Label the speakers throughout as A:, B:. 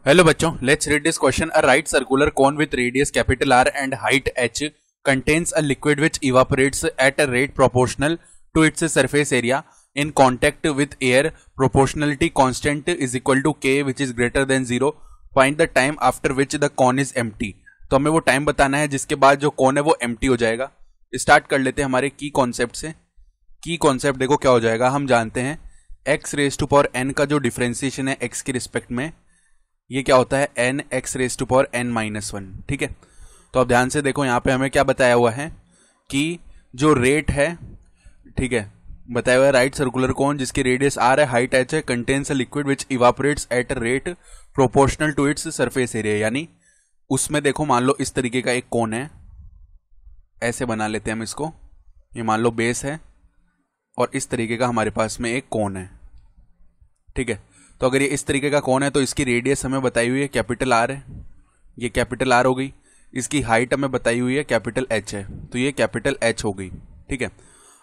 A: Hello बच्चों, let's read this question. A right circular cone with radius capital R and height h contains a liquid which evaporates at a rate proportional to its surface area in contact with air. Proportionality constant is equal to k which is greater than 0. Find the time after which the cone is empty. तो हमें वो time बताना है जिसके बाद जो कौन है वो एम्प्टी हो जाएगा. स्टार्ट कर लेते हैं हमारे की कॉन्सेप्ट से. की कॉन्सेप्ट देखो क्या हो जाएगा. हम जानते हैं x raise to power n का जो डिफरेंशिएशन है x के रिस्पेक्ट में, ये क्या होता है n x raise to power n minus 1. ठीक है, तो अब ध्यान से देखो यहाँ पे हमें क्या बताया हुआ है कि जो रेट है, ठीक है, बताया हुआ है राइट सर्कुलर कोन जिसकी रेडियस r है, हाइट h है, contains a liquid which evaporates at a rate proportional to its surface area. यानी उसमें देखो मान लो इस तरीके का एक कोन है, ऐसे बना लेते हैं हम इसको. ये मान लो बेस है और इस तरीके का हमारे पास में एक कोन है. ठीक है, तो अगर ये इस तरीके का कोन है तो इसकी रेडियस हमें बताई हुई है कैपिटल R है, ये कैपिटल R हो गई. इसकी हाइट हमें बताई हुई है कैपिटल H है, तो ये कैपिटल H हो गई. ठीक है,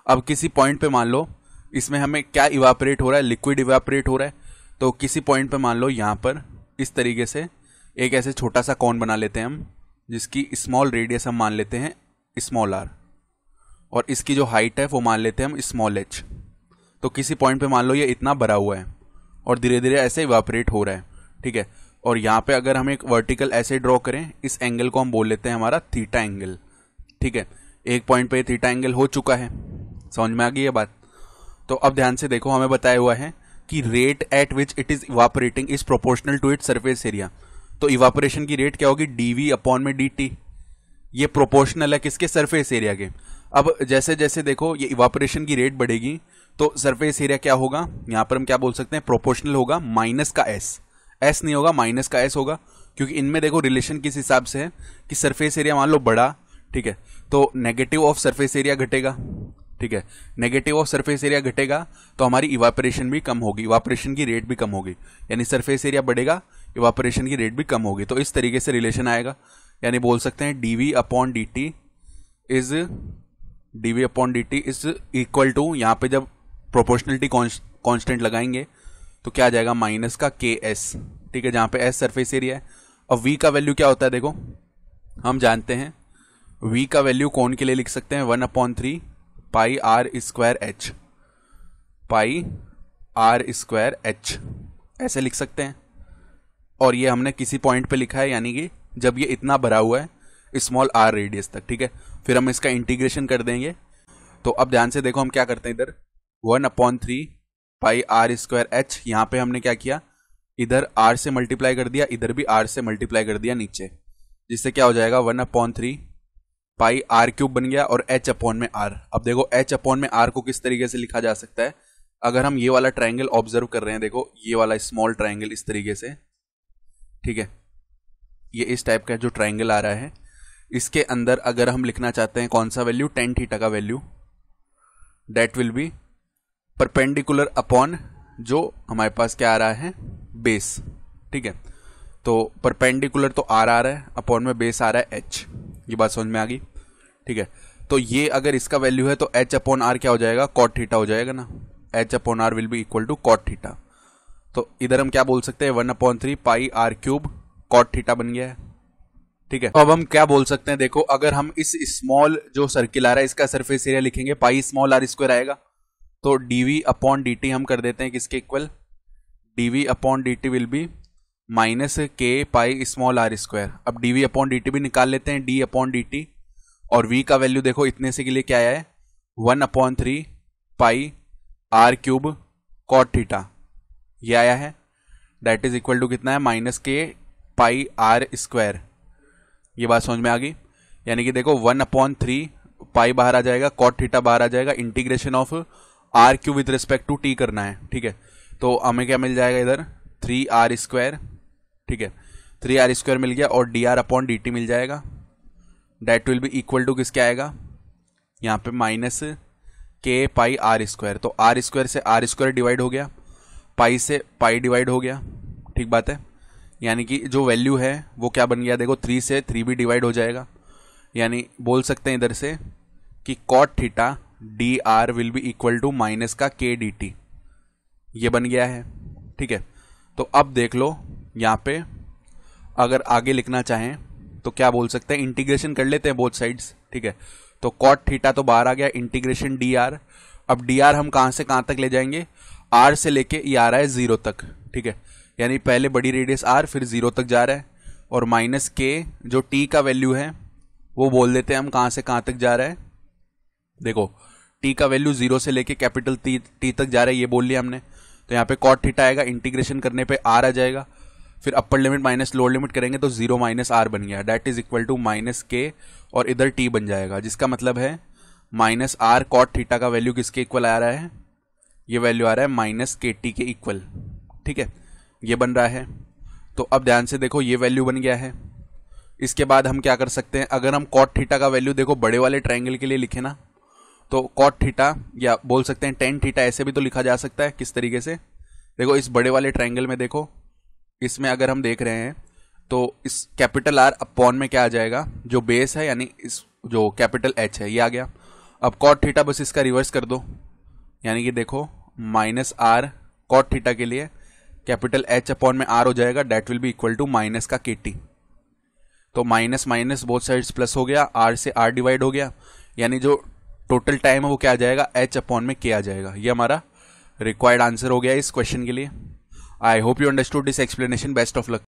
A: अब किसी पॉइंट पे मान लो इसमें हमें क्या इवापोरेट हो रहा है, लिक्विड इवापोरेट हो रहा है. तो किसी पॉइंट पे मान लो यहाँ पर इस तरीके से एक ऐसे छोटा सा कोन बना लेते हैं हम, जिसकी स्मॉल रेडियस हम मान लेते हैं स्मॉल r, और इसकी जो हाइट है वो मान लेते हैं हम स्मॉल h. तो किसी पॉइंट पे मान लो ये इतना भरा हुआ है और धीरे धीरे ऐसे इवापोरेट हो रहा है. ठीक है, और यहाँ पे अगर हम एक वर्टिकल ऐसे ड्रॉ करें, इस एंगल को हम बोल लेते हैं हमारा थीटा एंगल. ठीक है, एक पॉइंट पे थीटा एंगल हो चुका है. समझ में आ गई ये बात. तो अब ध्यान से देखो, हमें बताया हुआ है कि rate at which it is evaporating is proportional to its surface area. तो इवापोरेशन की रेट क्या होगी, dv अपॉन में dt. ये प्रोपोर्शनल है किसके, सरफेस एरिया के. अब जैसे जैसे देखो ये इवापोरेशन की रेट बढ़ेगी तो सरफेस एरिया क्या होगा, यहां पर हम क्या बोल सकते हैं, प्रोपोर्शनल होगा माइनस का s नहीं होगा, माइनस का s होगा. क्योंकि इनमें देखो रिलेशन किस हिसाब से है कि सरफेस एरिया मान लो बढ़ा, ठीक है, तो नेगेटिव ऑफ सरफेस एरिया घटेगा. ठीक है, नेगेटिव ऑफ सरफेस एरिया घटेगा तो हमारी इवापोरेशन भी कम होगी, इवापोरेशन की रेट भी कम होगी. यानी सरफेस एरिया बढ़ेगा, इवापोरेशन की रेट भी कम होगी. तो इस तरीके से रिलेशन आएगा. यानी बोल सकते हैं dv upon dt is equal to, यहाँ पे जब प्रोपोर्शनलिटी कांस्टेंट लगाएंगे तो क्या आ जाएगा, माइनस का ks. ठीक है, जहां पे s सरफेस एरिया है. अब v का वैल्यू क्या होता है, देखो हम जानते हैं v का वैल्यू कौन के लिए लिख सकते हैं, 1/3 पाई r स्क्वायर h, पाई r स्क्वायर h ऐसे लिख सकते हैं. और ये हमने किसी पॉइंट पे लिखा है, यानी कि जब ये इतना भरा हुआ है स्मॉल r रेडियस तक. ठीक है, फिर हम इसका इंटीग्रेशन कर देंगे. तो अब ध्यान से देखो हम क्या करते हैं, इधर 1/3 पाई r स्क्वायर h, यहाँ पे हमने क्या किया, इधर r से मल्टीप्लाई कर दिया, इधर भी r से मल्टीप्लाई कर दिया नीचे, जिससे क्या हो जाएगा 1/3 पाई r क्यूब बन गया और h अपॉन में r. अब देखो h अपॉन में r को किस तरीके से लिखा जा सकता है, अगर हम ये वाला ट्राइंगल ऑब्जर्व कर रहे हैं, देखो ये वाला स्मॉल ट्राइंगल इस तरीके से, ठीक है, ये इस टाइप का जो ट्राइंगल आ रहा है, इसके अंदर अगर हम लिखना चाहते हैं कौन सा वैल्यू, टेन थीटा का value, that will B perpendicular upon जो हमारे पास क्या आ रहा है, बेस. ठीक है, तो परपेंडिकुलर तो r आ रहा है, अपॉन में बेस आ रहा है h. ये बात समझ में आ गई. ठीक है, तो ये अगर इसका वैल्यू है तो h अपॉन r क्या हो जाएगा, कॉट थीटा हो जाएगा ना. h upon r will be equal to cot theta. तो इधर हम क्या बोल सकते हैं, 1/3 pi r cube cot theta बन गया है. ठीक है, अब हम क्या बोल सकते हैं, देखो अगर हम इस स्मॉल जो सर्किल आ रहा है इसका सरफेस एरिया लिखेंगे, पाई स्मॉल r स्क्वायर आएगा. तो dv अपॉन dt हम कर देते हैं किसके equal, dv upon dt will be minus k pi small r square. अब dv अपॉन dt भी निकाल लेते हैं, d अपॉन dt, और v का वैल्यू देखो इतने से के लिए क्या आया है, 1/3 pi r cube cot theta, ये आया है. दैट इज इक्वल टू कितना है, minus k pi r square. ये बात समझ में आ गई. यानी कि देखो 1/3 पाई बाहर आ जाएगा, कॉट थीटा बाहर आ जाएगा, integration of r cube with respect to t करना है. ठीक है, तो हमें क्या मिल जाएगा इधर 3r स्क्वायर. ठीक है, 3r स्क्वायर मिल गया और dr अपॉन dt मिल जाएगा. That will be equal to किसके आएगा, यहाँ पे minus k pi r square. तो r स्क्वायर से r स्क्वायर डिवाइड हो गया, पाई से पाई डिवाइड हो गया. ठीक बात है, यानी कि जो वैल्यू है वो क्या बन गया, देखो 3 से 3 भी डिवाइड हो जाएगा. यानी बोल सकते हैं इधर से कि cot theta d r will be equal to minus का के डी टी, ये बन गया है. ठीक है, तो अब देख लो यहाँ पे अगर आगे लिखना चाहें तो क्या बोल सकते हैं, इंटीग्रेशन कर लेते हैं बोथ साइड्स, ठीक है। तो कॉट थीटा तो बाहर आ गया, इंटीग्रेशन डी आर। अब डी आर हम कहां से कहां तक ले जाएंगे, आर से लेके ये आ रहा है 0 तक, ठीक है। यानी पहले बड़ी रेडियस आर, फिर 0 तक जा रहा है, और माइनस के जो टी का वैल्यू है वो बोल देते हैं हम कहां से कहां तक जा रहा है। देखो टी का वैल्यू 0 से लेके कैपिटल टी तक जा रहा है, ये बोल लिया हमने। तो यहाँ पे कॉट थीटा आएगा, इंटीग्रेशन करने पे आर आ जाएगा, फिर upper limit minus lower limit करेंगे तो 0 माइनस आर बन गया, that is equal to minus k, और इधर टी बन जाएगा, जिसका मतलब है माइनस आर कॉट थीटा का वैल्यू किसके इक्वल आ रहा है, ये वैल्यू आ रहा है माइनस के टी के इक्वल, ठीक है। ये बन रहा है। तो अब ध्यान से देखो ये वैल्यू बन गया है। इसके बाद हम क्या कर सकते हैं, अगर हम कॉट थीटा का वैल्यू देखो बड़े वाले ट्रायंगल के लिए लिखे ना, तो कॉट थीटा या बोल सकते हैं टेन थीटा ऐसे भी तो लिखा जा सकता है। किस तरीके से, देखो इस बड़े वाले ट्रायंगल में देखो, इसमें अगर हम देख रहे हैं तो इस कैपिटल आर अपॉन में क्या आ जाएगा, जो बेस है यानी इस जो कैपिटल एच है ये आ गया। अब कॉट थीटा बस इसका रिवर्स कर दो, यानी कि देखो माइनस आर कॉट थीटा के लिए कैपिटल एच अपॉन में आर हो जाएगा, that will be equal to minus का के टी। तो minus minus both sides plus हो गया, आर से आर डिवाइड हो गया, यानी जो टोटल टाइम है वो क्या आ जाएगा, एच अपॉन में के आ जाएगा। ये हमारा रिक्वायर्ड आंसर हो गया इस क्वेश्चन के लिए। I hope you understood this explanation. Best of luck.